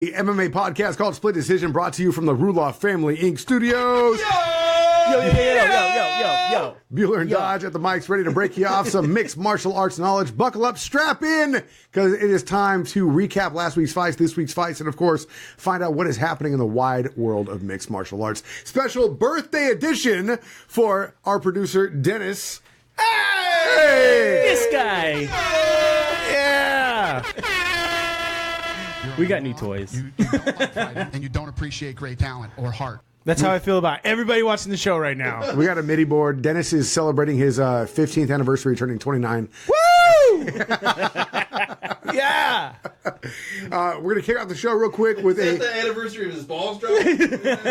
The MMA podcast called Split Decision, brought to you from the Ruloff Family Inc. Studios. Yo. Bueller and Dodge at the mics, ready to break you off some mixed martial arts knowledge. Buckle up, strap in, because it is time to recap last week's fights, this week's fights, and of course, find out what is happening in the wide world of mixed martial arts. Special birthday edition for our producer, Dennis. Hey! This guy. Yeah. We got new toys. You don't like fighting, and you don't appreciate great talent or heart. That's how I feel about everybody watching the show right now. We got a MIDI board. Dennis is celebrating his 15th anniversary, turning 29. Woo! Yeah. We're going to kick off the show real quick with Is that the anniversary of his balls dropping?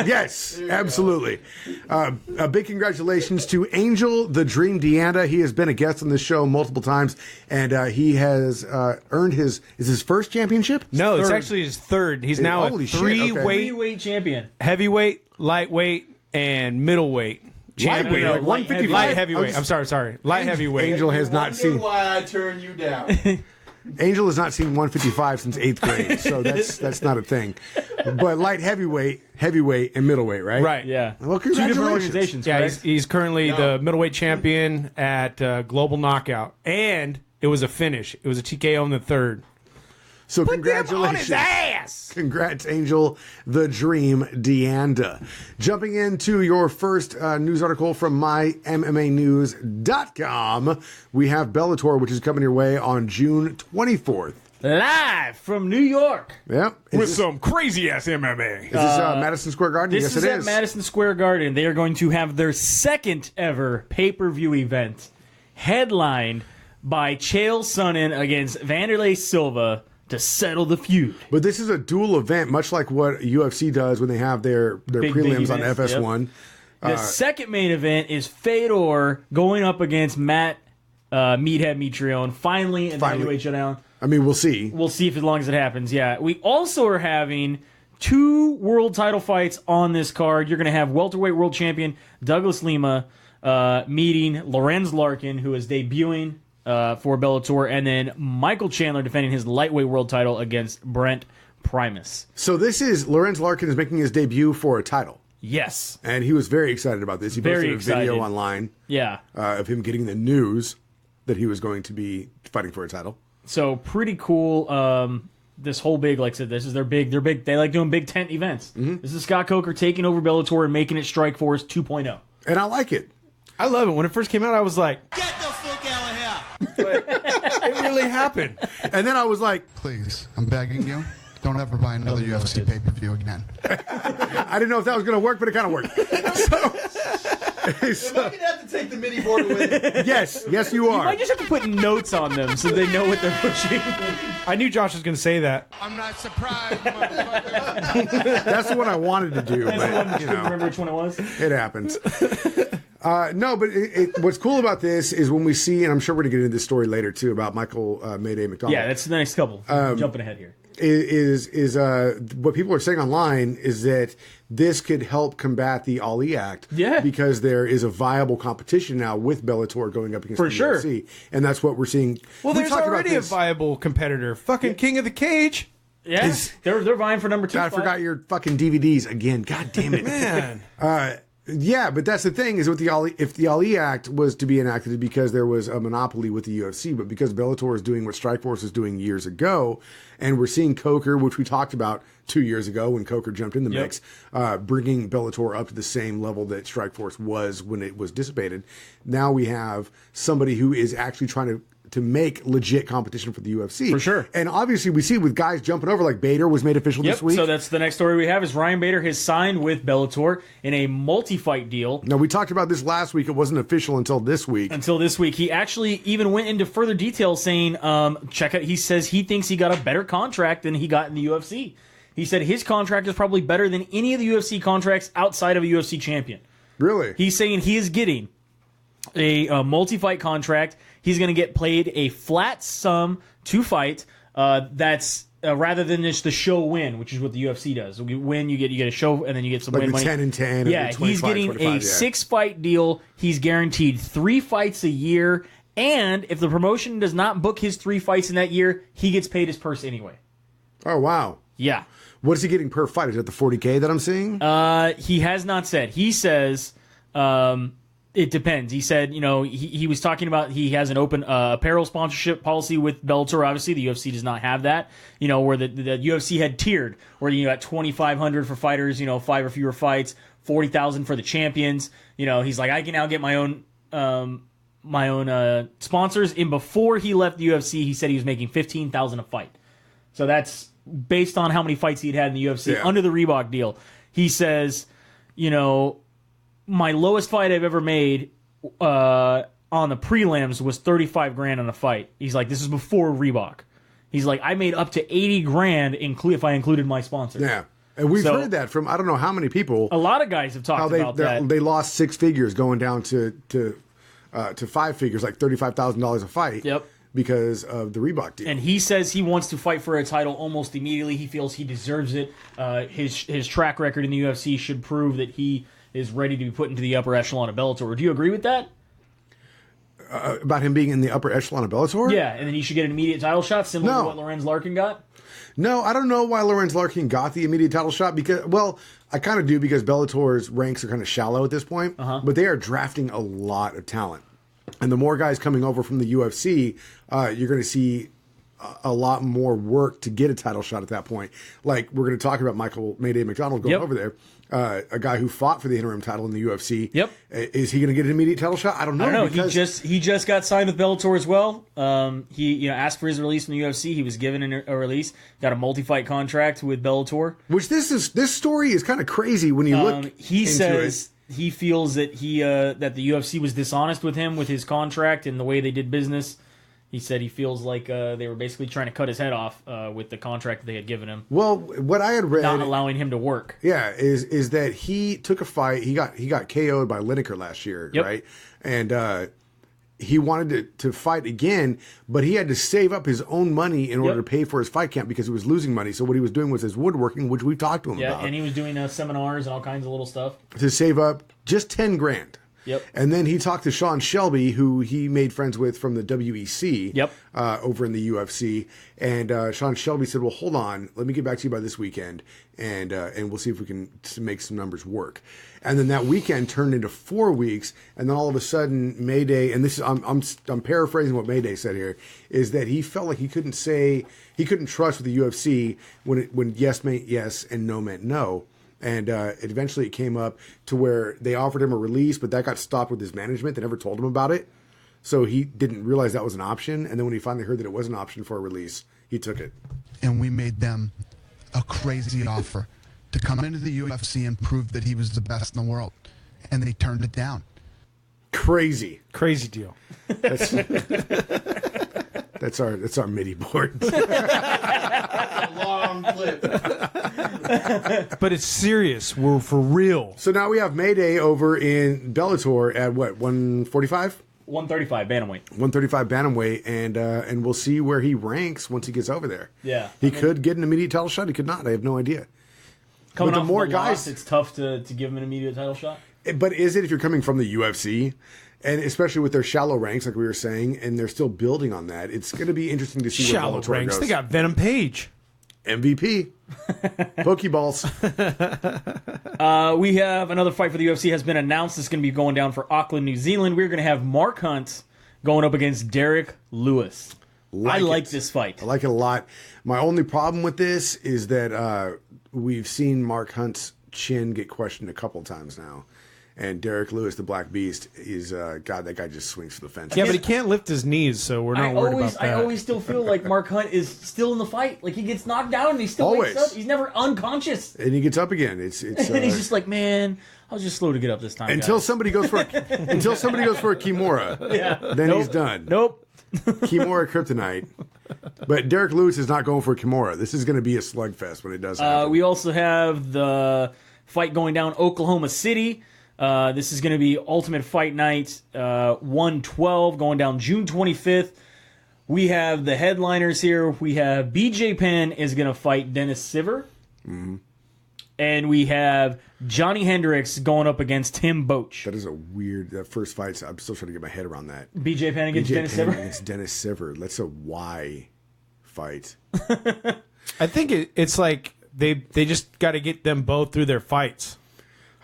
Yes, absolutely. A big congratulations to Angel the Dream Deanda. He has been a guest on this show multiple times, and he has earned his first championship? No, it's Third. actually his third. He's now a Holy shit, okay. Three-weight champion. heavyweight, lightweight, and middleweight champion. Lightweight, like 155? Light heavyweight. I'm sorry. Light heavyweight. Angel has not seen why I turned you down. Angel has not seen 155 since 8th grade, so that's not a thing. But light heavyweight, and middleweight, right? Right. Yeah. Well, Two different congratulations. organizations, Yeah, correct? he's currently the middleweight champion at Global Knockout. And it was a finish. It was a TKO in the third. So Put them on congratulations. his ass! Congrats, Angel the Dream Deanda. Jumping into your first news article from MyMMAnews.com, we have Bellator, which is coming your way on June 24th. Live from New York. Yep. With some crazy-ass MMA. Is this Madison Square Garden? This Yes, is it at is. Madison Square Garden. They are going to have their second ever pay-per-view event, headlined by Chael Sonnen against Vanderlei Silva to settle the feud. But this is a dual event, much like what UFC does when they have their Big prelims on events, FS1. The second main event is Fedor going up against Matt Meathead Mitrione, finally in the heavyweight showdown. I mean, we'll see. We'll see if as long as it happens, yeah. We also are having two world title fights on this card. You're going to have welterweight world champion Douglas Lima meeting Lorenz Larkin, who is debuting for Bellator, and then Michael Chandler defending his lightweight world title against Brent Primus. So this is, Lorenz Larkin is making his debut for a title. Yes. And he was very excited about this. He Very posted a video excited. online Yeah. of him getting the news that he was going to be fighting for a title. So pretty cool. This whole big, like I said, this is their big. They like doing big tent events. This is Scott Coker taking over Bellator and making it Strikeforce 2.0. And I like it. I love it. When it first came out, I was like, Get the fuck out of here! it really happened. And then I was like, Please, I'm begging you, don't ever buy another UFC pay-per-view again. I didn't know if that was going to work, but it kind of worked. Am I gonna have to take the mini board away? Yes, you You are. might just have to put notes on them so they know what they're pushing. I knew Josh was going to say that. I'm not surprised, motherfucker. That's the one I wanted to do, but, you know, Remember which one it was? it happens. No, but what's cool about this is when we see, and I'm sure we're going to get into this story later, too, about Michael McDonald. Yeah, that's the next couple. Jumping ahead here. Is what people are saying online is that this could help combat the Ali Act. Yeah. Because there is a viable competition now with Bellator going up against For the sure. UFC. And that's what we're seeing. Well, We there's talked about already a this. viable competitor. Fucking King of the Cage. Yeah, they're vying for number 2. God, I forgot your fucking DVDs again. God damn it. Man. Yeah, but that's the thing is with the Ali, if the Ali Act was to be enacted because there was a monopoly with the UFC, but because Bellator is doing what Strikeforce was doing years ago, and we're seeing Coker, which we talked about 2 years ago when Coker jumped in the mix, bringing Bellator up to the same level that Strikeforce was when it was dissipated. Now we have somebody who is actually trying to make legit competition for the UFC. For sure. And obviously we see with guys jumping over, like Bader was made official this week. So that's the next story we have is Ryan Bader has signed with Bellator in a multi-fight deal. Now, we talked about this last week. It wasn't official until this week. Until this week. He actually even went into further detail saying, check out, he says he thinks he got a better contract than he got in the UFC. He said his contract is probably better than any of the UFC contracts outside of a UFC champion. Really? He's saying he is getting a multi-fight contract. He's going to get paid a flat sum to fight. That's rather than just the show win, which is what the UFC does. You win, you get a show, and then you get some Like win the money. 10 and 10. Yeah, he's getting a 6-fight deal. He's guaranteed 3 fights a year, and if the promotion does not book his 3 fights in that year, he gets paid his purse anyway. Oh, wow. Yeah. What is he getting per fight? Is it the $40K that I'm seeing? He has not said. He says it depends. He said, he was talking about he has an open apparel sponsorship policy with Bellator. Obviously, the UFC does not have that. Where the UFC had tiered, where at $2,500 for fighters, 5 or fewer fights, $40,000 for the champions. He's like, I can now get my own sponsors. And before he left the UFC, he said he was making $15,000 a fight. So that's based on how many fights he'd had in the UFC under the Reebok deal. He says, my lowest fight I've ever made on the prelims was $35,000 on a fight. He's like, this is before Reebok. He's like, I made up to $80,000 if I included my sponsors. Yeah. And we've heard that from I don't know how many people. A lot of guys have talked about that. They lost 6 figures going down to 5 figures, like $35,000 a fight. Yep. Because of the Reebok deal. And he says he wants to fight for a title almost immediately. He feels he deserves it. His track record in the UFC should prove that he is ready to be put into the upper echelon of Bellator. Do you agree with that? About him being in the upper echelon of Bellator? Yeah, and then he should get an immediate title shot, similar to what Lorenz Larkin got? No, I don't know why Lorenz Larkin got the immediate title shot. Because, well, I kind of do because Bellator's ranks are kind of shallow at this point. But they are drafting a lot of talent. And the more guys coming over from the UFC, you're going to see a lot more work to get a title shot at that point. Like, we're going to talk about Michael Mayday McDonald going over there. A guy who fought for the interim title in the UFC. Yep. Is he going to get an immediate title shot? I don't know. He just got signed with Bellator as well. He asked for his release from the UFC. He was given a release. Got a multi-fight contract with Bellator. Which this story is kind of crazy when you look. He says he feels that that the UFC was dishonest with him with his contract and the way they did business. He said he feels like they were basically trying to cut his head off with the contract that they had given him. Well, what I had read, not allowing him to work. Yeah, is that he took a fight. He got KO'd by Lineker last year, right? And he wanted to fight again, but he had to save up his own money in order to pay for his fight camp because he was losing money. So what he was doing was his woodworking, which we've talked to him about. Yeah, and he was doing seminars and all kinds of little stuff to save up just $10,000. Yep. And then he talked to Sean Shelby, who he made friends with from the WEC over in the UFC. And Sean Shelby said, well, hold on. Let me get back to you by this weekend, and we'll see if we can make some numbers work. And then that weekend turned into 4 weeks, and then all of a sudden, Mayday, and this is I'm paraphrasing what Mayday said here, is that he felt like he couldn't trust with the UFC when yes meant yes and no meant no. And eventually it came up to where they offered him a release, but that got stopped with his management. They never told him about it. So he didn't realize that was an option. And then when he finally heard that it was an option for a release, he took it. And we made them a crazy offer to come into the UFC and prove that he was the best in the world. And they turned it down. Crazy. Crazy deal. That's our MIDI board. Long clip. But it's serious. We're for real. So now we have Mayday over in Bellator at what, 145? 135 bantamweight. 135 bantamweight, and we'll see where he ranks once he gets over there. Yeah, he could get an immediate title shot. He could not. I have no idea. Coming off more guys, it's tough to give him an immediate title shot. But is it if you're coming from the UFC? And especially with their shallow ranks, like we were saying, and they're still building on that, it's going to be interesting to see shallow where Bellator ranks. goes. They got Venom Page, MVP, Pokeballs. We have another fight for the UFC has been announced. It's going to be going down for Auckland, New Zealand. We're going to have Mark Hunt going up against Derek Lewis. I like this fight. I like it a lot. My only problem with this is that we've seen Mark Hunt's chin get questioned a couple times now. And Derek Lewis, the Black Beast, is God. That guy just swings for the fence. Yeah, but he can't lift his knees, so we're not worried about that. I always still feel like Mark Hunt is still in the fight. Like he gets knocked down and he still wakes up. He's never unconscious. And he gets up again. It's and he's just like, man, I was just slow to get up this time. Until somebody goes for a Kimura. Yeah. Then he's done. Nope. Kimura kryptonite. But Derek Lewis is not going for a Kimura. This is going to be a slugfest when it does happen. We also have the fight going down Oklahoma City. This is going to be Ultimate Fight Night 112 going down June 25th. We have the headliners here. We have BJ Penn is going to fight Dennis Siver. Mm-hmm. And we have Johnny Hendricks going up against Tim Boetch. That is a weird... That first fight, I'm still trying to get my head around that. BJ Penn against Dennis Siver? Against Dennis Siver. That's a Y fight. I think it's like they just got to get them both through their fights.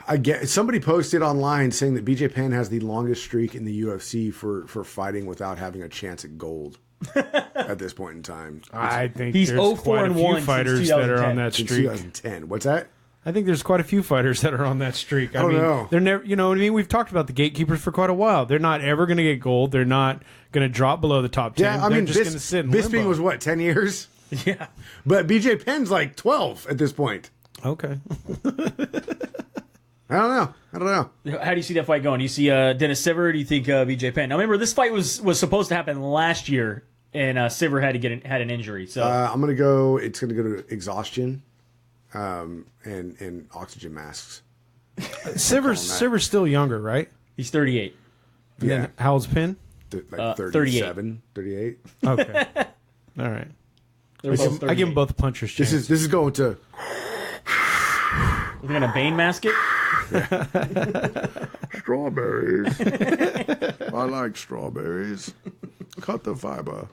I get somebody posted online saying that BJ Penn has the longest streak in the UFC for fighting without having a chance at gold at this point in time. I think He's there's 0-4 quite a and few 1 since fighters that are on 2010. that Since streak. 2010. What's that? I think there's quite a few fighters that are on that streak. I don't mean, know. They're never, you know what I mean? We've talked about the gatekeepers for quite a while. They're not ever going to get gold. They're not going to drop below the top 10. Yeah, I They're mean, just going to sit in Bisping limbo. was what, 10 years? Yeah. But BJ Penn's like 12 at this point. Okay. I don't know. How do you see that fight going? Do you see Dennis Siver, or do you think BJ Penn? Now, remember, this fight was supposed to happen last year, and Siver had an injury. So I'm gonna go. It's gonna go to exhaustion, and oxygen masks. Siver's still younger, right? he's 38. And then how old's Penn? Like 37, 38. Okay. All right. They're both I give them 38. both a puncher's chance. This is going to. We're gonna Bane mask it. Strawberries. I like strawberries. Cut the fiber.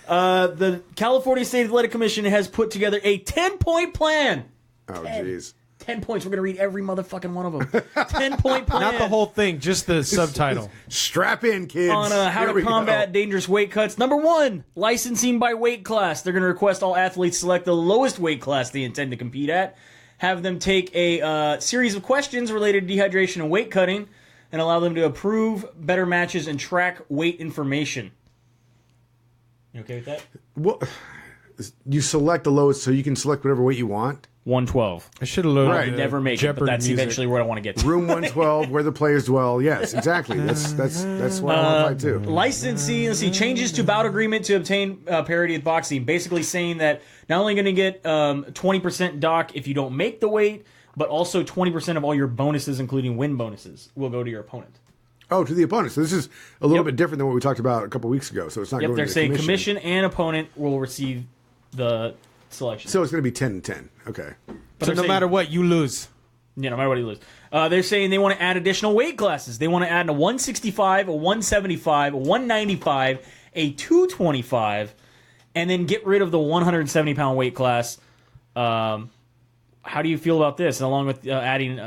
The California State Athletic Commission has put together a 10-point plan. Oh, jeez. 10 points. We're going to read every motherfucking one of them. 10-point plan. Not the whole thing, just the subtitle. Strap in, kids. On how Here to we combat go. dangerous weight cuts. Number 1, licensing by weight class. They're going to request all athletes select the lowest weight class they intend to compete at, have them take a series of questions related to dehydration and weight cutting, and allow them to approve better matches and track weight information. You okay with that? Well, you select the lowest, so you can select whatever weight you want. 112. I should have loaded Right. the Never make it, Jeopardy but that's music. eventually where I want to get to. Room 112, where the players dwell. Yes, exactly. That's what I want to fight too. Licensing, let's see, changes to bout agreement to obtain parity with boxing. Basically saying that not only going to get 20% dock if you don't make the weight, but also 20% of all your bonuses, including win bonuses, will go to your opponent. Oh, to the opponent. So this is a little bit different than what we talked about a couple weeks ago. So it's not Yep, going they're to the saying commission and opponent will receive the selection. So it's going to be 10 and 10. Okay. But So they're no saying- matter what, you lose. Yeah, no matter what you lose. They're saying they want to add additional weight classes. They want to add a 165, a 175, a 195, a 225, and then get rid of the 170-pound weight class. How do you feel about this? And along with adding...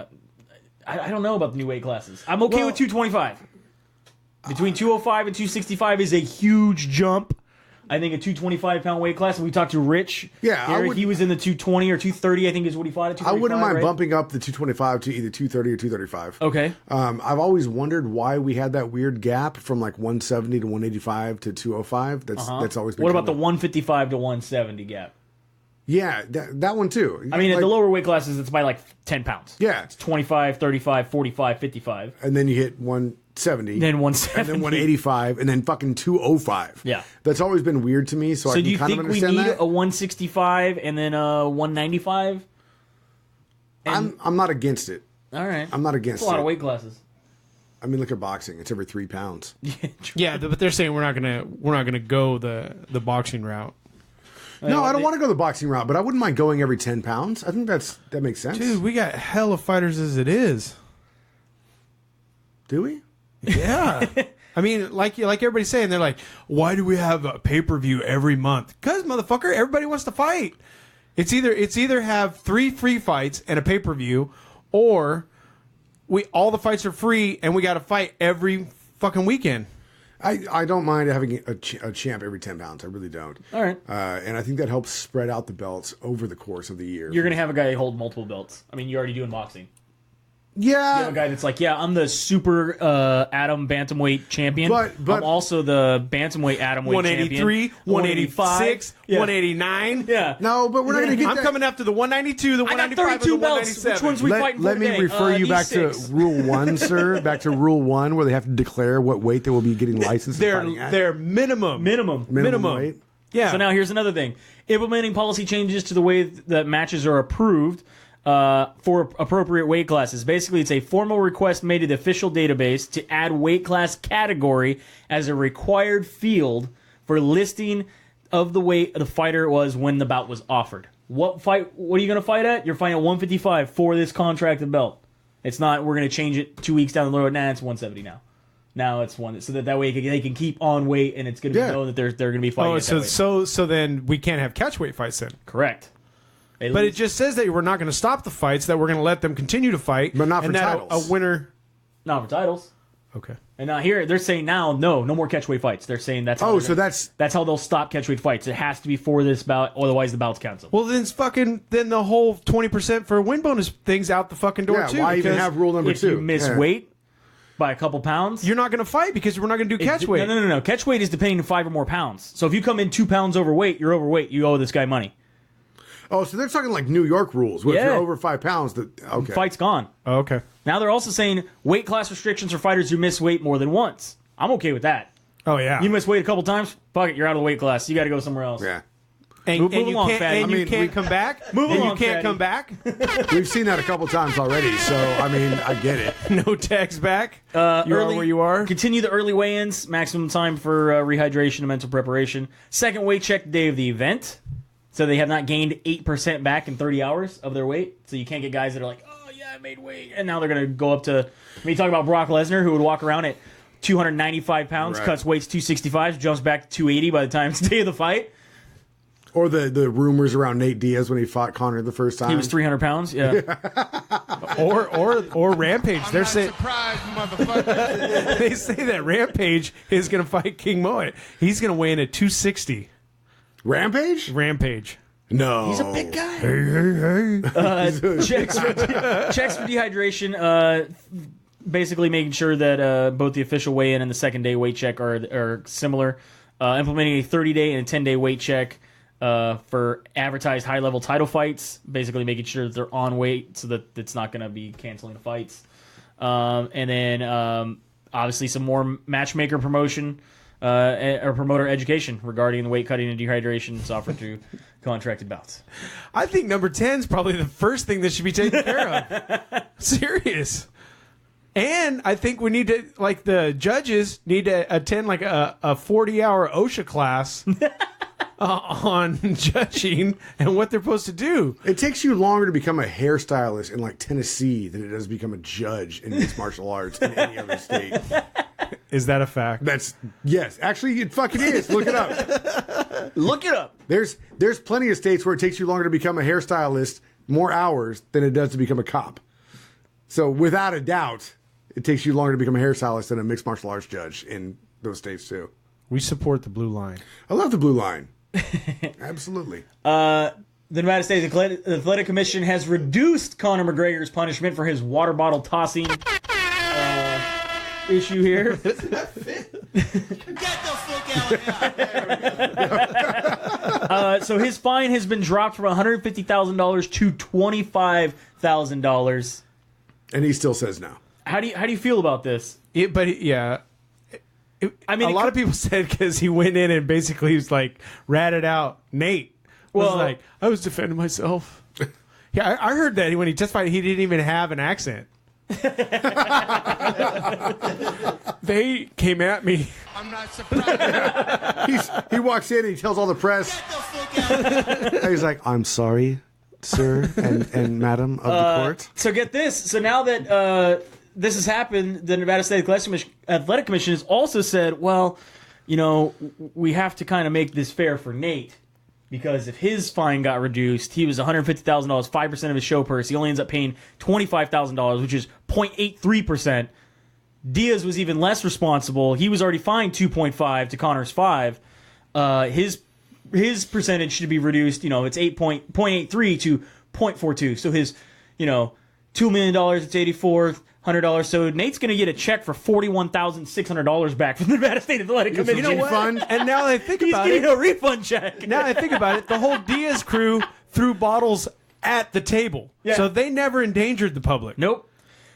I don't know about the new weight classes. I'm okay with 225. Between 205 and 265 is a huge jump. I think a 225-pound weight class, and we talked to Rich. Yeah, I Eric, would- he was in the 220 or 230, I think is what he fought at. I wouldn't mind right? bumping up the 225 to either 230 or 235. Okay. I've always wondered why we had that weird gap from like 170 to 185 to 205. That's always been What about the kind of- 155 to 170 gap? Yeah, that one too. I mean, at Like- the lower weight classes, it's by like 10 pounds. Yeah. It's 25, 35, 45, 55. And then you hit 170. Then 170. And then 185. And then fucking 205. Yeah. That's always been weird to me. So I So can do you kind of think we understand need that. a 165 and then a 195? I'm not against it. All right. I'm not That's against a lot it. of weight classes. I mean, look at boxing. It's every 3 pounds. Yeah, but they're saying we're not gonna go the boxing route. No, I don't want to go the boxing route, but I wouldn't mind going every 10 pounds. I think that makes sense. Dude, we got hella fighters as it is. Do we? Yeah. I mean, like everybody's saying, they're like, why do we have a pay-per-view every month? Because, motherfucker, everybody wants to fight. It's either have 3 free fights and a pay-per-view, or all the fights are free and we got to fight every fucking weekend. I don't mind having a champ every 10 pounds. I really don't. All right. And I think that helps spread out the belts over the course of the year. You're going to have a guy hold multiple belts. I mean, you already do in boxing. Yeah. You have a guy that's like, yeah, I'm the super atom bantamweight champion. But I'm also the bantamweight atomweight 183, champion. 186, Yeah. 189. Yeah. No, but we're not going to get I'm that. coming after the 192, the I got 195, and the 32 belts. 197. Which ones we fighting for Let me today? refer you these back 6. to Rule 1, sir. Back to Rule 1, where they have to declare what weight they will be getting licensed and fighting at. They're minimum. Minimum weight. Yeah. So now here's another thing. Implementing policy changes to the way that matches are approved for appropriate weight classes. Basically, it's a formal request made to the official database to add weight class category as a required field for listing of the weight the fighter was when the bout was offered. What are you going to fight at? You're fighting at 155 for this contracted belt. It's not, we're going to change it 2 weeks down the road. Nah, it's 170 now. Now it's one so that way they can keep on weight, and it's going to be known that they're going to be fighting. Oh, so then we can't have catchweight fights then. Correct. But it just says that we're not going to stop the fights, that we're going to let them continue to fight, but not for and that titles. A winner. Not for titles. Okay. And now here they're saying no more catchweight fights. They're saying that's how that's how they'll stop catchweight fights. It has to be for this bout, otherwise the bout's canceled. Well, then the whole 20% for win bonus thing's out the fucking door too. Why even have rule number 2? If you miss weight by a couple pounds, you're not going to fight because we're not going to do catchweight. No. Catchweight is depending on 5 or more pounds. So if you come in 2 pounds overweight, you're overweight. You owe this guy money. Oh, so they're talking like New York rules. Where if you're over 5 pounds, okay. Fight's gone. Oh, okay. Now they're also saying weight class restrictions for fighters who miss weight more than once. I'm okay with that. Oh, yeah. You miss weight a couple times, fuck it, you're out of the weight class. You got to go somewhere else. Yeah. And you can't come back? Move along, you can't come back? We've seen that a couple times already, so, I mean, I get it. No tags back? You are where you are? Continue the early weigh-ins, maximum time for rehydration and mental preparation. Second weight check the day of the event. So they have not gained 8% back in 30 hours of their weight. So you can't get guys that are like, oh, yeah, I made weight. And now they're going to go up to, you talk about Brock Lesnar, who would walk around at 295 pounds, cuts weights 265, jumps back to 280 by the time it's the day of the fight. Or the rumors around Nate Diaz when he fought Conor the first time. He was 300 pounds, yeah. or Rampage. They're saying, surprised, motherfucker. They say that Rampage is going to fight King Moet. He's going to weigh in at 260. Rampage? Rampage. No. He's a big guy. Hey. Checks for dehydration. Basically making sure that both the official weigh-in and the second day weight check are similar. Implementing a 30-day and a 10-day weight check for advertised high-level title fights. Basically making sure that they're on weight so that it's not going to be canceling the fights. And then obviously some more matchmaker promotion. Or promoter education regarding the weight cutting and dehydration is offered to contracted bouts. I think number 10 is probably the first thing that should be taken care of. Serious. And I think we need to, like, the judges need to attend like a 40-hour OSHA class on judging and what they're supposed to do. It takes you longer to become a hairstylist in like Tennessee than it does to become a judge in mixed martial arts in any other state. Is that a fact? Yes. Actually, it fucking is. Look it up. Look it up. There's plenty of states where it takes you longer to become a hairstylist, more hours, than it does to become a cop. So without a doubt, it takes you longer to become a hairstylist than a mixed martial arts judge in those states too. We support the blue line. I love the blue line. Absolutely. The Nevada State Athletic Commission has reduced Conor McGregor's punishment for his water bottle tossing issue here. Get the fuck out of here. So his fine has been dropped from $150,000 to $25,000. And he still says no. How do you feel about this? A lot of people said because he went in and basically was like ratted out Nate. Was like, I was defending myself. Yeah, I heard that when he testified, he didn't even have an accent. They came at me. I'm not surprised. He walks in and he tells all the press. Get the fuck out of here. He's like, I'm sorry, sir and madam of the court. So get this. So now that this has happened, the Nevada State Athletic Commission has also said, well, we have to kind of make this fair for Nate. Because if his fine got reduced, he was $150,000, 5% of his show purse. He only ends up paying $25,000, which is 0.83%. Diaz was even less responsible. He was already fined 2.5 to Conor's 5. His percentage should be reduced. It's 0.83 to 0.42. So his, $2 million, it's $84,000. So Nate's going to get a check for $41,600 back from the Nevada State Athletic Commission. You know what? Refund. And now that I think He's about getting it, a refund check. now that I think about it, the whole Diaz crew threw bottles at the table, so they never endangered the public. Nope.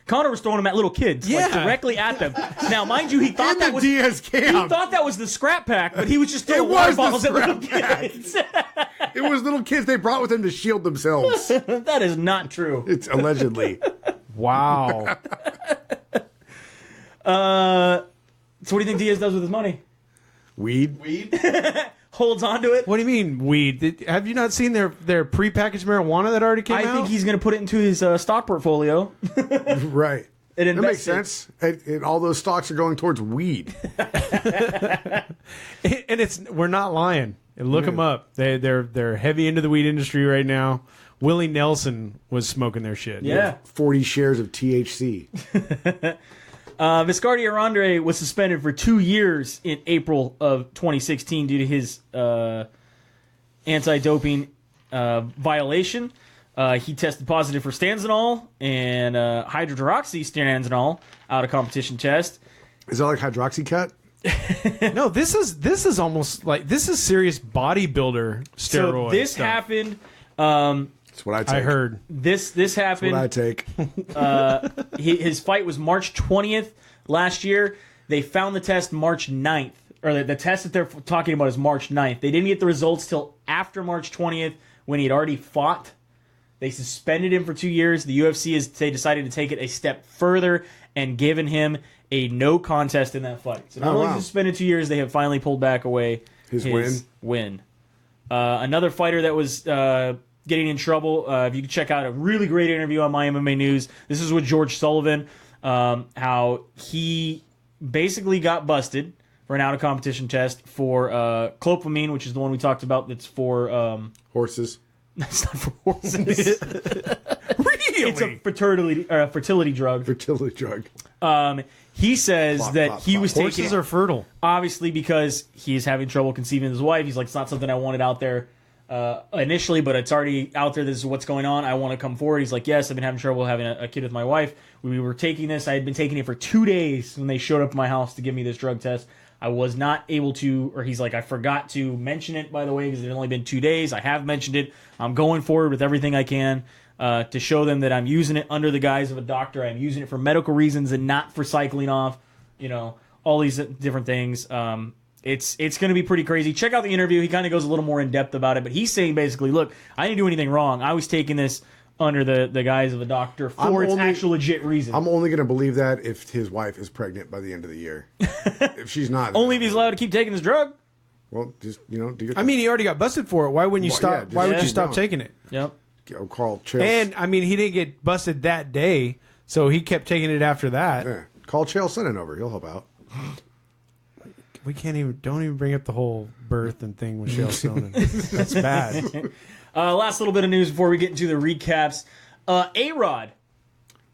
Conor was throwing them at little kids, directly at them. Now, mind you, he thought that was Diaz camp. He thought that was the scrap pack, but he was just throwing water bottles at little kids. It was little kids they brought with them to shield themselves. That is not true. It's allegedly. Wow. So what do you think Diaz does with his money? Weed? Holds on to it? What do you mean weed? Have you not seen their prepackaged marijuana that already came out? I think he's going to put it into his stock portfolio. Right. and That makes invest it. sense. And all those stocks are going towards weed. And we're not lying. Look them up. They're heavy into the weed industry right now. Willie Nelson was smoking their shit. Yeah. 40 shares of THC. Viscardi Arandre was suspended for 2 years in April of 2016 due to his anti-doping violation. He tested positive for stanzanol and hydroderoxystanzanol out of competition test. Is that like Hydroxycut? No, this is almost like this is serious bodybuilder steroid. So this stuff. happened. That's what I take. I heard. This That's happened. what I take. His fight was March 20th last year. They found the test March 9th. Or the test that they're talking about is March 9th. They didn't get the results till after March 20th when he had already fought. They suspended him for 2 years. The UFC they decided to take it a step further and given him a no contest in that fight. So not only suspended 2 years, they have finally pulled back away His win. Another fighter that was getting in trouble, if you can check out a really great interview on My MMA News. This is with George Sullivan, how he basically got busted for an out-of-competition test for clopamine, which is the one we talked about that's for... Horses. That's not for horses. Really? It's a fertility drug. Fertility drug. He says he was taking Horses it, are fertile. obviously because he's having trouble conceiving his wife. He's like, it's not something I wanted out there initially, but it's already out there. This is what's going on. I want to come forward. He's like, yes, I've been having trouble having a kid with my wife. We were taking this. I had been taking it for 2 days when they showed up at my house to give me this drug test. I was not able to, or he's like, I forgot to mention it, by the way, because it had only been 2 days. I have mentioned it. I'm going forward with everything I can to show them that I'm using it under the guise of a doctor. I'm using it for medical reasons and not for cycling off, all these different things. It's going to be pretty crazy. Check out the interview. He kind of goes a little more in depth about it, but he's saying basically, look, I didn't do anything wrong. I was taking this under the guise of a doctor for its actual legit reason. I'm only going to believe that if his wife is pregnant by the end of the year. If she's not. Only if he's allowed to keep taking this drug. Well, just, do your thing. I mean, he already got busted for it. Why wouldn't you stop? yeah, why would you just stop don't. taking it? Yep. Carl Chael. And I mean, he didn't get busted that day, so he kept taking it after that. Yeah. Call Chael Sonnen over. He'll help out. We can't even. Don't even bring up the whole birth and thing with Chael Sonnen. That's bad. Last little bit of news before we get into the recaps. A-Rod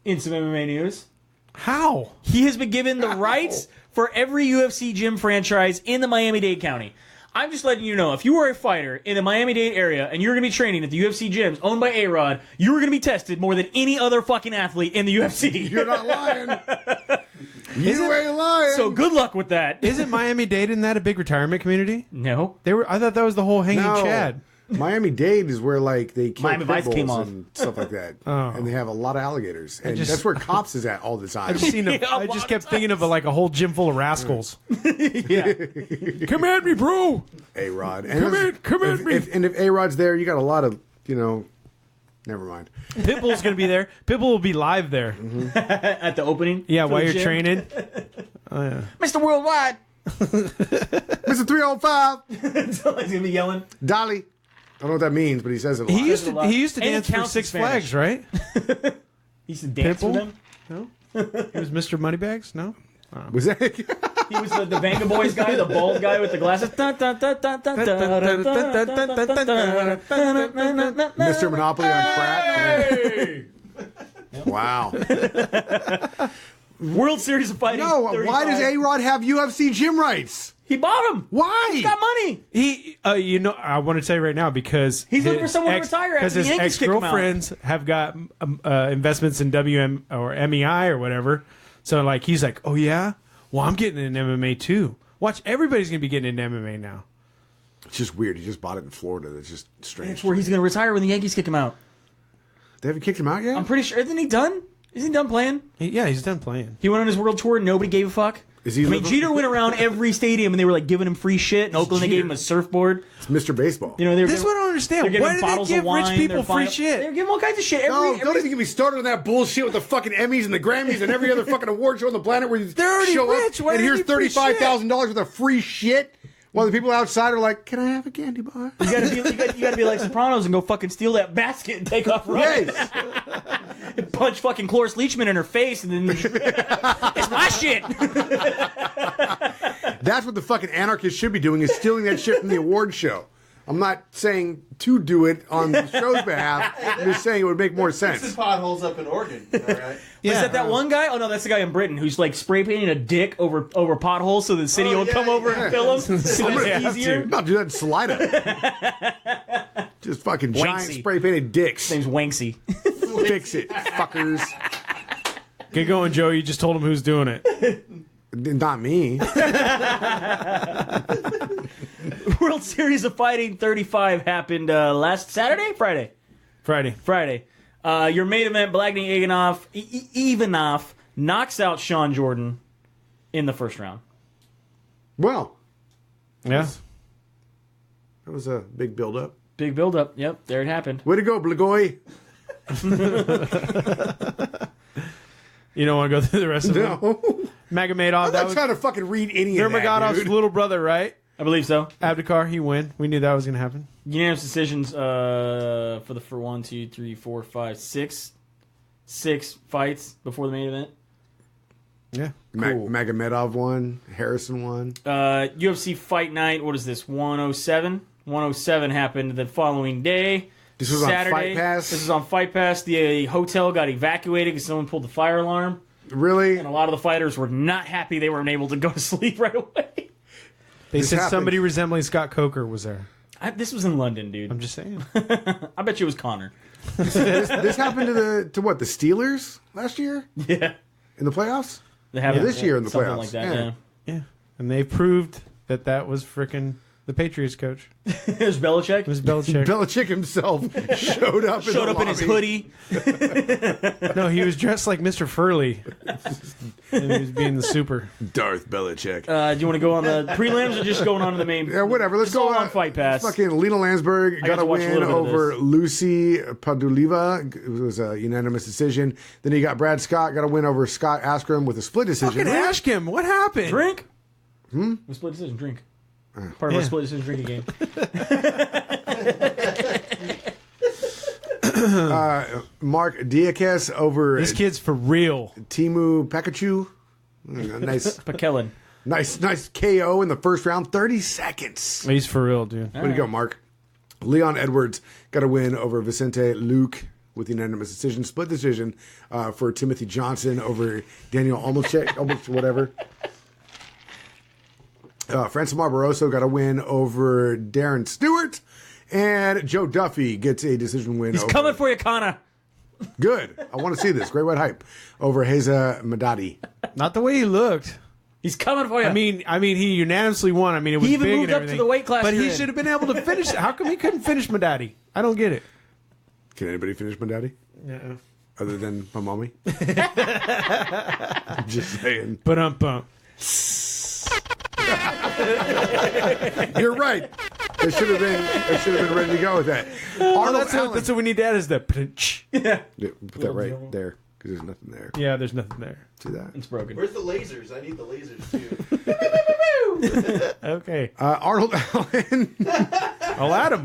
in some MMA news. How? He has been given the rights for every UFC gym franchise in the Miami-Dade County. I'm just letting you know, if you are a fighter in the Miami-Dade area and you're going to be training at the UFC gyms owned by A-Rod, you are going to be tested more than any other fucking athlete in the UFC. You're not lying. You ain't lying. So good luck with that. Isn't Miami-Dade in that a big retirement community? No. I thought that was the whole hanging Chad. Miami-Dade is where they kill Miami pit Vice bulls came off. and stuff like that. Oh. And they have a lot of alligators. And that's where Cops is at all the time. I just kept thinking of a whole gym full of rascals. Yeah. Come at me, bro. A-Rod. Come at me. If A-Rod's there, you got a lot of, never mind. Pitbull's going to be there. Pitbull will be live there. At the opening? Yeah, for while the you're gym? training. Oh, yeah. Mr. Worldwide. Mr. 305. He's going to be yelling. Dolly. I don't know what that means, but he says it a lot. He used to And dance he for counts in Six Flags, right? He used to dance Pitbull? with them. No? He was Mr. Moneybags? No? Was that? He was the Vanga Boys guy, the bald guy with the glasses. Mr. Monopoly on crack? Wow. World Series of Fighting. No, 35. why does A-Rod have UFC gym rights? He bought him. Why? He's got money. I want to tell you right now because He's looking for someone to retire after because the his Yankees kick him out. ex-girlfriends have got investments in WM or MEI or whatever. So he's like, oh yeah, well I'm getting in MMA too. Watch, everybody's gonna be getting into MMA now. It's just weird. He just bought it in Florida. That's just strange. That's where he's going to retire when the Yankees kick him out. They haven't kicked him out yet? I'm pretty sure. Isn't he done? Isn't he done playing? He's done playing. He went on his world tour and nobody gave a fuck. Jeter went around every stadium and they were giving him free shit. In Oakland, they gave him a surfboard. It's Mr. Baseball. They were This is what I don't understand. They're Why giving do they bottles give of wine. rich people free shit? They're giving all kinds of shit. Don't even get me started on that bullshit with the fucking Emmys and the Grammys and every other fucking award show on the planet where you They're already show rich. up Why and do they here's need free $35,000 worth of free shit. While the people outside are like, "Can I have a candy bar?" You gotta be like Sopranos and go fucking steal that basket and take off running. Yes. Punch fucking Cloris Leachman in her face and then it's my shit. That's what the fucking anarchists should be doing, is stealing that shit from the award show. I'm not saying to do it on the show's behalf. I'm just saying it would make more sense. Fixing potholes up in Oregon. All right. Is that one guy? Oh no, that's the guy in Britain who's like spray painting a dick over potholes so the city will come over and fill them. So it's easier. I'm not doing that in Salida. Just fucking giant Wanksy. spray painted dicks. His name's Wanksy. Fix it, fuckers. Get going, Joe. You just told him who's doing it. Not me. World Series of Fighting 35 happened last Saturday? Friday. Your main event, Blagny Ivanov knocks out Sean Jordan in the first round. Well, Yeah. that was a big build-up. Big build-up. Yep, there it happened. Way to go, Blagoy. You don't want to go through the rest of them? No. Magomedov, I'm that not was trying to fucking read any of that, Nurmagomedov's dude. little brother, right? I believe so. Abdikar, he win. We knew that was going to happen. Unanimous decisions for 1, 2, 3, 4, 5, 6 fights before the main event. Yeah. Magomedov won. Harrison won. UFC Fight Night, what is this, 107? 107 happened the following day. This was Saturday. on Fight Pass? This was on Fight Pass. The hotel got evacuated because someone pulled the fire alarm. Really? And a lot of the fighters were not happy they weren't able to go to sleep right away. They This said happened. somebody resembling Scott Coker was there. This was in London, dude. I'm just saying. I bet you it was Conor. This happened to what, the Steelers last year Yeah. in the playoffs? They have this year in the something playoffs. like that, Yeah. yeah. Yeah. And they proved that was frickin' the Patriots coach. It was Belichick. It was Belichick. Belichick himself showed up. Showed up in his lobby. hoodie. No, he was dressed like Mr. Furley. And he was being the super. Darth Belichick. Do you want to go on the prelims or just going on to the main? Yeah, whatever. Let's It's go all on Fight Pass. Fucking Lena Landsberg got to a watch a win little bit of over this. Lucy Paduliva. It was a unanimous decision. Then you got Brad Scott got a win over Scott Askren with a split decision. Fucking ask him. What happened? Drink? A split decision. Drink. Part of Yeah. our split decision drinking game. Mark Diakes over This kid's for real. Timu Pikachu. Nice, McKellen. nice KO in the first round. 30 seconds. He's for real, dude. Way to go, Mark. Leon Edwards got a win over Vicente Luke with unanimous decision, split decision for Timothy Johnson over Daniel almost whatever. Francis Barbarossa got a win over Darren Stewart, and Joe Duffy gets a decision win. He's coming for you, Conor. Good. I want to see this. Great white hype over Heza Madadi. Not the way he looked. He's coming for you. I mean, he unanimously won. I mean, it was He even big moved and up to everything. the weight class But you're he in. should have been able to finish it. How come he couldn't finish my daddy? I don't get it. Can anybody finish Madadi Yeah. other than my mommy? Just saying. But You're right. It should have been ready to go with that. Oh, Arnold that's Allen. what we need to add is the pinch. Yeah, put that right there because there's nothing there. Yeah, there's nothing there. See that? it's broken. Where's the lasers? I need the lasers too. Okay. Arnold Allen, I'll add him.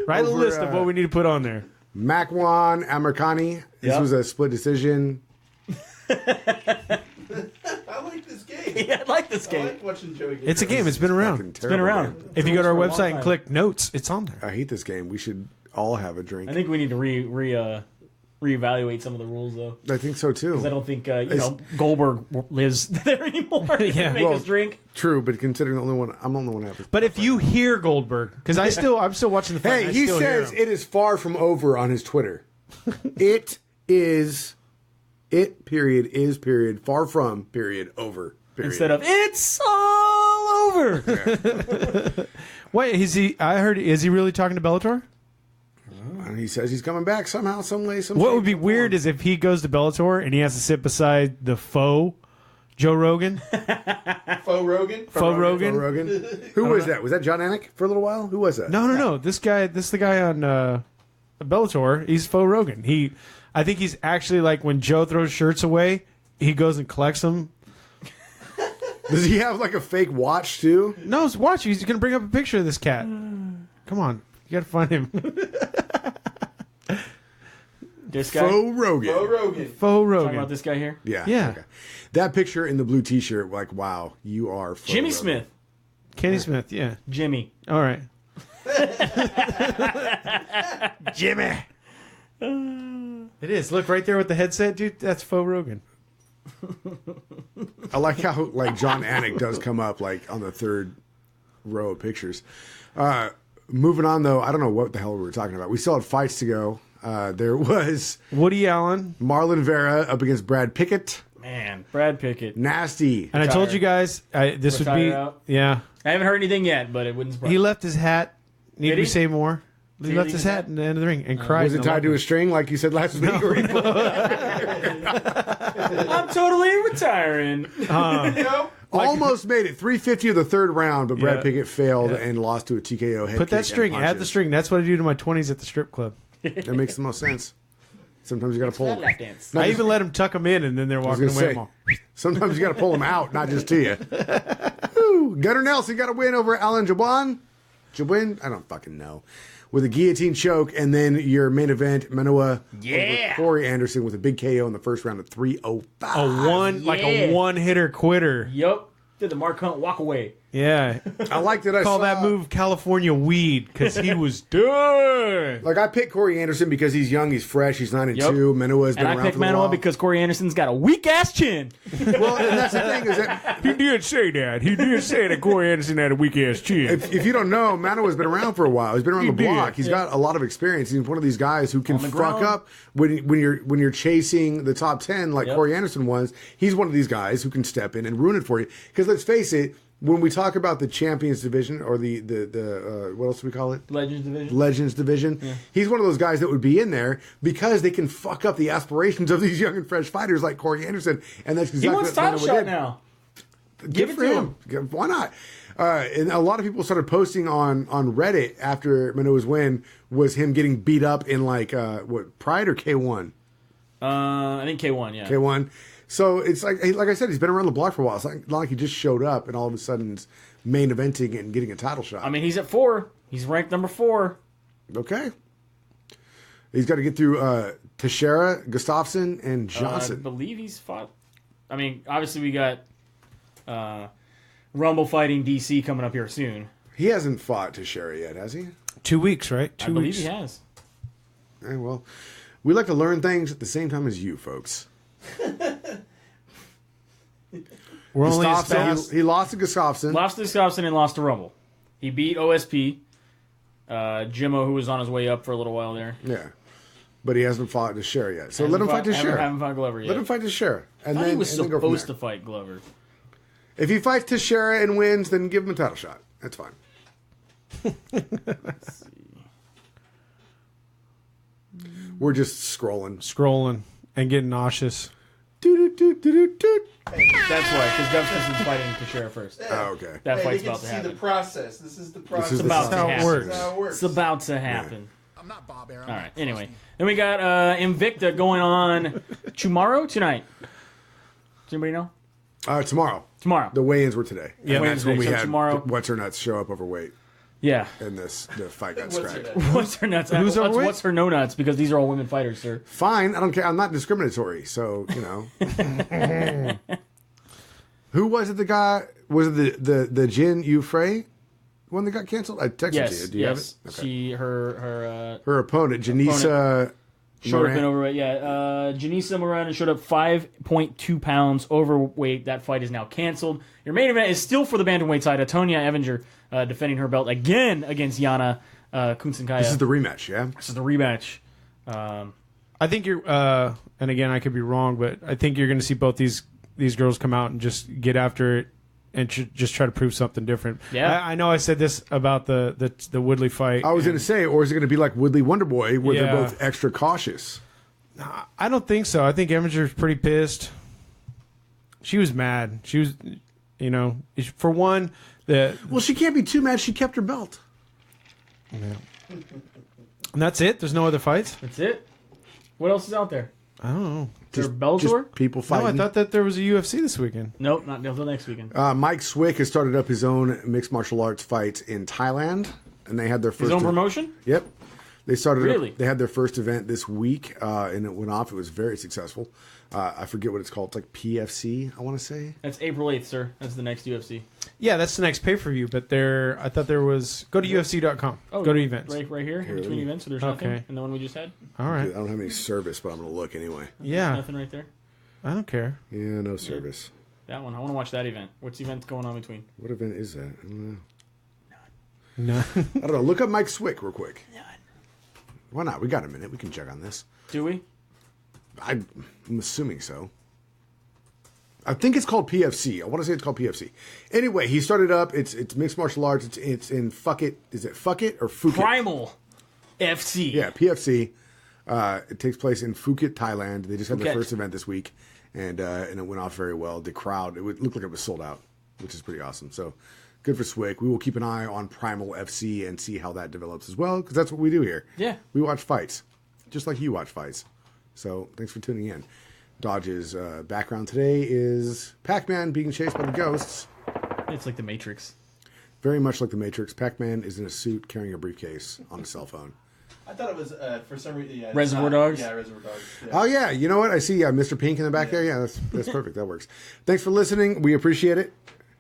Write a Over, list of what we need to put on there. Makwan Amirkhani. This Yep. was a split decision. I like this game. Yeah, I like this I game. like watching Joey get It's a drunk. game. It's been around. Fucking It's been terrible around. game. If you go to our For a long website and time. click notes, it's on there. I hate this game. We should all have a drink. I think we need to reevaluate some of the rules, though. I think so too. Because I don't think Goldberg lives there anymore. Yeah. Make Well, us drink. True, but considering I'm the only one having. But if you hear Goldberg, because I'm still watching the fight. Hey, and I he still hear says him. it is far from over on his Twitter. It is. It period is period far from period over period. Instead of, it's all over. Wait, is he? I heard. Is he really talking to Bellator? And he says he's coming back somehow, some way, some. What shape, would be some weird form. is if he goes to Bellator and he has to sit beside the faux Joe Rogan. Faux Rogan. Faux Rogan. Joe Rogan. Who was that? Was that John Anik for a little while? Who was that? No. This is the guy on Bellator. He's faux Rogan. I think he's actually like when Joe throws shirts away, he goes and collects them. Does he have like a fake watch too? No, watch. He's going to bring up a picture of this cat. Come on. You got to find him. This guy. Faux Rogan. Faux Talking Rogan. about this guy here. Yeah. Yeah. Okay. That picture in the blue T-shirt, like, wow, you are faux Jimmy Rogan. Smith. Kenny Smith, yeah. Jimmy. All right. Jimmy. It is. Look right there with the headset, dude. That's Faux Rogan. I like how like John Anik does come up like on the third row of pictures. Moving on though, I don't know what the hell we were talking about. We still had fights to go. There was Woody Allen. Marlon Vera up against Brad Pickett. Man, Brad Pickett. Nasty. And I told you guys this would Retire be. out? Yeah. I haven't heard anything yet, but it wouldn't surprise He me. left his hat. Need Did we he? say more? He Did he left leave his his hat in the end of the ring and cried. Was it in the tied to locker a string like you said last week? Or I'm totally retiring. almost made it 350 of the third round, but Brad Yeah. Pickett failed and lost to a TKO head Put that kick and string. Add the punches. string. That's what I do to my 20s at the strip club. That makes the most sense. Sometimes you got to pull. Lap dance. I even let him tuck them in, and then they're I was walking gonna away. say, I'm all, sometimes you got to pull them out, not just to you. Woo. Gunnar Nelson got a win over Alan Jabin. I don't fucking know. With a guillotine choke, and then your main event, Manoa over Corey Anderson with a big KO in the first round at 305. like a one-hitter quitter. Yup. Did the Mark Hunt walk away? Yeah. I like that. I Call saw that move California weed because he was done. Like I picked Corey Anderson because he's young, he's fresh, he's 9-2. Manoa's been And I around picked for a Manoa while. because Corey Anderson's got a weak ass chin. Well, and that's the thing is that He did say that. He did say that Corey Anderson had a weak-ass chin. if you don't know, Manoa's been around for a while. He's been around the did. block. He's got a lot of experience. He's one of these guys who can the fuck ground. up when you're chasing the top 10 like Corey Anderson was. He's one of these guys who can step in and ruin it for you. Because let's face it, when we talk about the champions division or the what else do we call it? Legends division. He's one of those guys that would be in there because they can fuck up the aspirations of these young and fresh fighters like Corey Anderson, and that's exactly He wants what title Manoa shot did. now. Give it for to him. Why not? And a lot of people started posting on Reddit after Manoa's win was him getting beat up in like what Pride or K1? I think K1, yeah. K1. So it's like I said, he's been around the block for a while. It's not like he just showed up and all of a sudden is main eventing and getting a title shot. I mean, he's at 4. He's ranked number 4. Okay. He's got to get through Teixeira, Gustafsson, and I Johnson. believe he's fought. I mean, obviously we got Rumble fighting DC coming up here soon. He hasn't fought Teixeira yet, has he? 2 weeks, right? 2 I believe weeks. he has. Well, we like to learn things at the same time as you folks. We're only as Gustafsson, fast. he lost to Gustafsson. Lost to Gustafsson and lost to Rumble. He beat OSP. Jimmo, who was on his way up for a little while there. Yeah. But he hasn't fought Teixeira yet. So let him fight Teixeira. Haven't fought Glover yet. Let him fight Teixeira. And I thought then he was and then go from supposed there. to fight Glover. If he fights Teixeira and wins, then give him a title shot. That's fine. We're just Scrolling and getting nauseous. Doo-doo-doo-doo-doo-doo. That's why, because Gustafsson's fighting Teixeira first. Oh, okay. That Hey, fight's they get about to to see the happen. process. This is the process. is about to how it happen. works. This is how it works. It's about to happen. I'm not Bob Arum. All right. Anyway, then we got Invicta going on tomorrow, tonight. Does anybody know? Tomorrow. Tomorrow. The weigh-ins were today. Yeah, And that's when we so had tomorrow- What's Her Nuts show up overweight. Yeah. And the fight got What's her scrapped. name? What's her nuts? Who's overweight? What's her no nuts? Because these are all women fighters, sir. Fine. I don't care. I'm not discriminatory. So, you know. Who was it? The guy? Was it the Jin Yufrey one that got canceled? I texted Yes. you. Do you Yes. have it? Okay. She her Her opponent, Janisa showed up in Moran. overweight. Yeah. Janisa Moran showed up 5.2 pounds overweight. That fight is now canceled. Your main event is still for the bantamweight side. Tonya Evinger defending her belt again against Yana Kunsankaya. This is the rematch, yeah? This is the rematch. I think you're, and again, I could be wrong, but I think you're going to see both these girls come out and just get after it and just try to prove something different. Yeah. I know I said this about the Woodley fight. I was going to say, or is it going to be like Woodley Wonderboy, where Yeah. they're both extra cautious? I don't think so. I think Evinger's pretty pissed. She was mad. She was, for one, Well, she can't be too mad. She kept her belt. and that's it. There's no other fights. That's it. What else is out there? I don't know. Bellator? People No, fighting. I thought that there was a UFC this weekend. Nope, not until next weekend. Mike Swick has started up his own mixed martial arts fights in Thailand, and they had their first His own promotion? Yep, they started. Really? They had their first event this week, and it went off. It was very successful. I forget what it's called. It's like PFC, I want to say. That's April 8th, sir. That's the next UFC. Yeah, that's the next pay-per-view, but I thought there was... Go to UFC.com. Oh, Go to events. Right here, in between events, so there's nothing. Okay. And the one we just had? All I right. don't have any service, but I'm going to look anyway. Yeah, Nothing right there? I don't care. Yeah, no service. That one. I want to watch that event. What's the event going on between? What event is that? I don't know. No. I don't know. Look up Mike Swick real quick. Why not? We got a minute. We can check on this. Do we? I'm assuming so. I think it's called PFC. I want to say it's called PFC. Anyway, he started up. It's mixed martial arts. It's in Fuck It. Is it Fuck It or Phuket? Primal FC. Yeah, PFC. It takes place in Phuket, Thailand. They just had their Phuket. first event this week, and it went off very well. The crowd, it looked like it was sold out, which is pretty awesome. So good for Swick. We will keep an eye on Primal FC and see how that develops as well, because that's what we do here. Yeah. We watch fights, just like you watch fights. So thanks for tuning in. Dodge's background today is Pac-Man being chased by the ghosts. It's like the Matrix. Very much like the Matrix. Pac-Man is in a suit carrying a briefcase on a cell phone. I thought it was for some reason. Yeah, Reservoir Dogs? Yeah, Reservoir Dogs. Yeah. Oh, yeah. You know what? I see Mr. Pink in the back there. Yeah, that's perfect. That works. Thanks for listening. We appreciate it.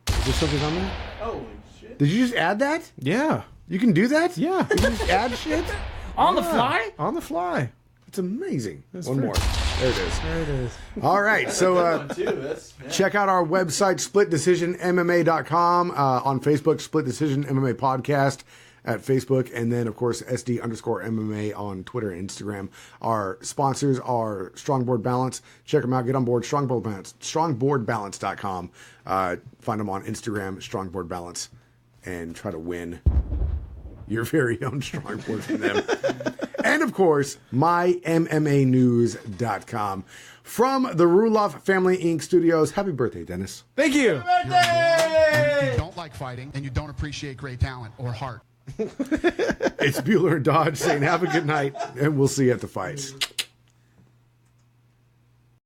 Is there something on there? Holy shit! Did you just add that? Yeah. You can do that? Yeah. You can just add shit? On the fly? On the fly. It's amazing. One fair. more. There it is. There it is. All right. So One too. That's, yeah. check out our website, splitdecisionmma.com. On Facebook, Split Decision MMA Podcast at Facebook. And then, of course, SD_MMA on Twitter and Instagram. Our sponsors are Strongboard Balance. Check them out. Get on board. Strongboard Balance. Strongboardbalance.com. Find them on Instagram, Strongboard Balance. And try to win your very own strongboard from them. And, of course, mymmanews.com. From the Ruloff Family Inc. studios, happy birthday, Dennis. Thank you. You don't like fighting, and you don't appreciate great talent or heart. It's Bueller and Dodge saying have a good night, and we'll see you at the fights.